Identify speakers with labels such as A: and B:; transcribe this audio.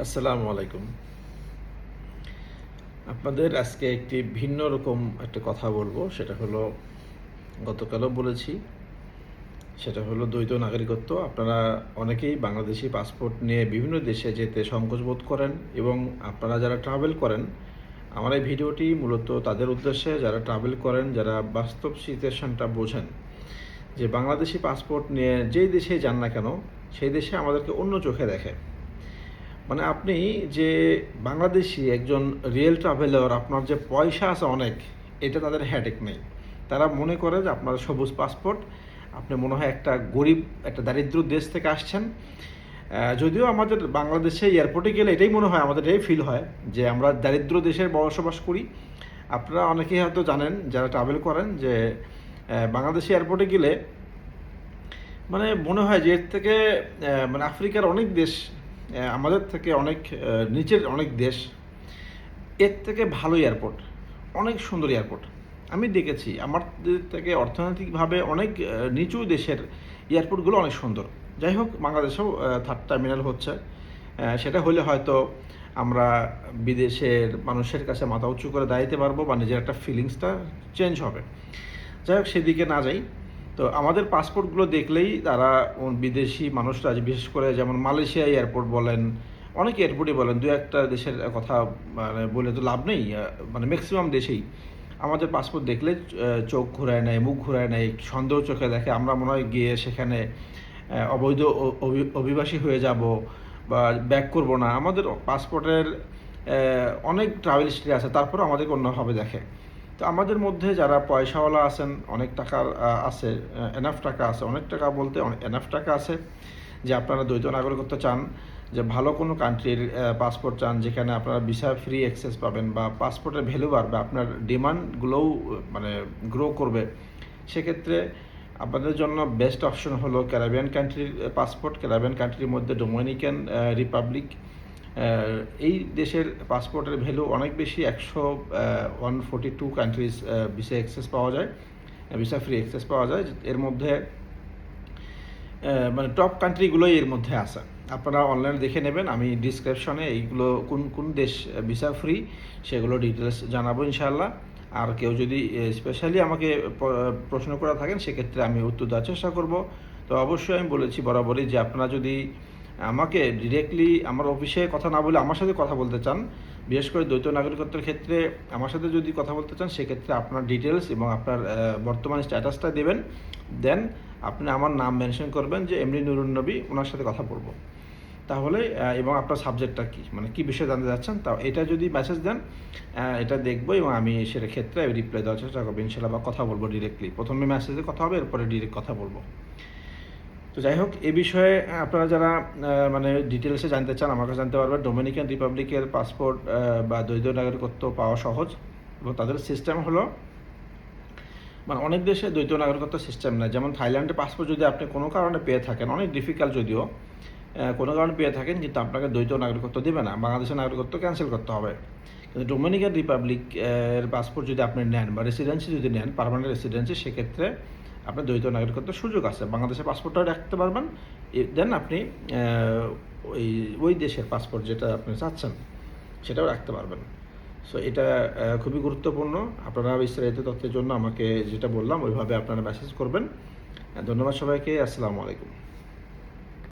A: আসসালামু আলাইকুম। আপনাদের আজকে একটি ভিন্ন রকম একটা কথা বলবো। সেটা হলো গতকালও বলেছি। সেটা হলো দ্বৈত নাগরিকত্ব। আপনারা অনেকেই বাংলাদেশি পাসপোর্ট নিয়ে বিভিন্ন দেশে যেতে সংকোচ বোধ করেন এবং আপনারা যারা ট্রাভেল করেন, আমার এই ভিডিওটি মূলত তাদের উদ্দেশ্যে যারা ট্রাভেল করেন, যারা বাস্তব সিচুয়েশনটা বোঝেন যে বাংলাদেশি পাসপোর্ট নিয়ে যেই দেশেই যান না কেন, সেই দেশে আমাদেরকে অন্য চোখে দেখে। মানে আপনি যে বাংলাদেশি একজন রিয়েল ট্রাভেলার, আপনার যে পয়সা আছে অনেক, এটা তাদের হেডেক নেই। তারা মনে করে যে আপনার সবুজ পাসপোর্ট, আপনি মনে হয় একটা গরিব, একটা দারিদ্র দেশ থেকে আসছেন। যদিও আমাদের বাংলাদেশে এয়ারপোর্টে গেলে এটাই মনে হয়, আমাদের এই ফিল হয় যে আমরা দারিদ্র দেশে বসবাস করি। আপনারা অনেকেই হয়তো জানেন যারা ট্রাভেল করেন যে বাংলাদেশে এয়ারপোর্টে গেলে মানে মনে হয় যে এর থেকে মানে আফ্রিকার অনেক দেশ, আমাদের থেকে অনেক নিচের অনেক দেশ, এর থেকে ভালো এয়ারপোর্ট, অনেক সুন্দর এয়ারপোর্ট আমি দেখেছি। আমাদের থেকে অর্থনৈতিকভাবে অনেক নিচু দেশের এয়ারপোর্টগুলো অনেক সুন্দর। যাই হোক, বাংলাদেশেও থার্ড টার্মিনাল হচ্ছে, সেটা হলে হয়তো আমরা বিদেশের মানুষের কাছে মাথা উঁচু করে দাঁড়াতে পারবো বা নিজের একটা ফিলিংসটা চেঞ্জ হবে। যাই হোক, সেদিকে না যাই। তো আমাদের পাসপোর্টগুলো দেখলেই তারা বিদেশি মানুষরা, বিশেষ করে যেমন মালয়েশিয়া এয়ারপোর্ট বলেন, অনেক এয়ারপোর্টই বলেন, দু একটা দেশের কথা মানে বলে তো লাভ নেই, মানে ম্যাক্সিমাম দেশেই আমাদের পাসপোর্ট দেখলে চোখ ঘুরায় নেয়, মুখ ঘুরায় নেয়, সন্দেহ চোখে দেখে। আমরা মনে হয় গিয়ে সেখানে অবৈধ অভিবাসী হয়ে যাব বা ব্যাক করব না। আমাদের পাসপোর্টের অনেক ট্রাভেল হিস্ট্রি আছে, তারপরেও আমাদেরকে অন্যভাবে দেখে। তো আমাদের মধ্যে যারা পয়সাওয়ালা আছেন, অনেক টাকার আছে, এনাফ টাকা আছে, অনেক টাকা বলতে এনাফ টাকা আছে যে আপনারা দ্বৈত নাগরিকত্ব চান, যে ভালো কোনো কান্ট্রির পাসপোর্ট চান যেখানে আপনারা ভিসা ফ্রি অ্যাক্সেস পাবেন বা পাসপোর্টের ভ্যালু বাড়বে, আপনার ডিমান্ডগুলোও মানে গ্রো করবে, সেক্ষেত্রে আপনাদের জন্য বেস্ট অপশন হলো ক্যারিবিয়ান কান্ট্রির পাসপোর্ট। ক্যারিবিয়ান কান্ট্রির মধ্যে ডোমিনিকান রিপাবলিক, এই দেশের পাসপোর্টের ভ্যালু অনেক বেশি, 142 কান্ট্রিজ ভিসা অ্যাক্সেস পাওয়া যায়, ভিসা ফ্রি অ্যাক্সেস পাওয়া যায়। এর মধ্যে মানে টপ কান্ট্রিগুলোই এর মধ্যে আছে। আপনারা অনলাইনে দেখে নেবেন, আমি ডিসক্রিপশনে এইগুলো কোন কোন দেশ ভিসা ফ্রি সেগুলো ডিটেলস জানাবো ইনশাআল্লাহ। আর কেউ যদি স্পেশালি আমাকে প্রশ্ন করা থাকেন, সেক্ষেত্রে আমি উত্তর দেওয়ার চেষ্টা করব। তো অবশ্যই আমি বলেছি বরাবরই যে আপনারা যদি আমাকে ডিরেক্টলি আমার অফিসে কথা না বলে আমার সাথে কথা বলতে চান, বিশেষ করে দ্বৈত নাগরিকত্বের ক্ষেত্রে আমার সাথে যদি কথা বলতে চান, সেক্ষেত্রে আপনার ডিটেলস এবং আপনার বর্তমান স্ট্যাটাসটা দেবেন। দেন আপনি আমার নাম মেনশন করবেন যে এমডি নুরুন নবী, ওনার সাথে কথা বলবো। তাহলে এবং আপনার সাবজেক্টটা কী, মানে কী বিষয়ে জানতে যাচ্ছেন, তা এটা যদি মেসেজ দেন, এটা দেখবো এবং আমি সেটা ক্ষেত্রে রিপ্লাই দেওয়ার চেষ্টা করবো ইনশাল্লাহ, বা কথা বলবো ডিরেক্টলি। প্রথমে মেসেজে কথা হবে, এরপরে ডিরেক্ট কথা বলবো। তো যাই হোক, এ বিষয়ে আপনারা যারা মানে ডিটেলসে জানতে চান, আমার কাছে জানতে পারবেন। ডোমিনিকান রিপাবলিকের পাসপোর্ট বা দ্বৈত নাগরিকত্ব পাওয়া সহজ, এবং তাদের সিস্টেম হলো, মানে অনেক দেশে দ্বৈত নাগরিকত্ব সিস্টেম নেই। যেমন থাইল্যান্ডের পাসপোর্ট যদি আপনি কোনো কারণে পেয়ে থাকেন, অনেক ডিফিকাল্ট যদিও, কোনো কারণে পেয়ে থাকেন, কিন্তু আপনাকে দ্বৈত নাগরিকত্ব দেবে না, বাংলাদেশের নাগরিকত্ব ক্যান্সেল করতে হবে। কিন্তু ডোমিনিকান রিপাবলিক এর পাসপোর্ট যদি আপনি নেন বা রেসিডেন্সি যদি নেন, পার্মানেন্ট রেসিডেন্সি, সেক্ষেত্রে আপনার দ্বৈত নাগরিকত্বের সুযোগ আছে। বাংলাদেশের পাসপোর্টটাও রাখতে পারবেন, দেন আপনি ওই ওই দেশের পাসপোর্ট যেটা আপনি চাচ্ছেন সেটাও রাখতে পারবেন। সো এটা খুবই গুরুত্বপূর্ণ। আপনারা বিস্তারিত তথ্যের জন্য আমাকে যেটা বললাম ওইভাবে আপনারা মেসেজ করবেন। ধন্যবাদ সবাইকে। আসসালামু আলাইকুম।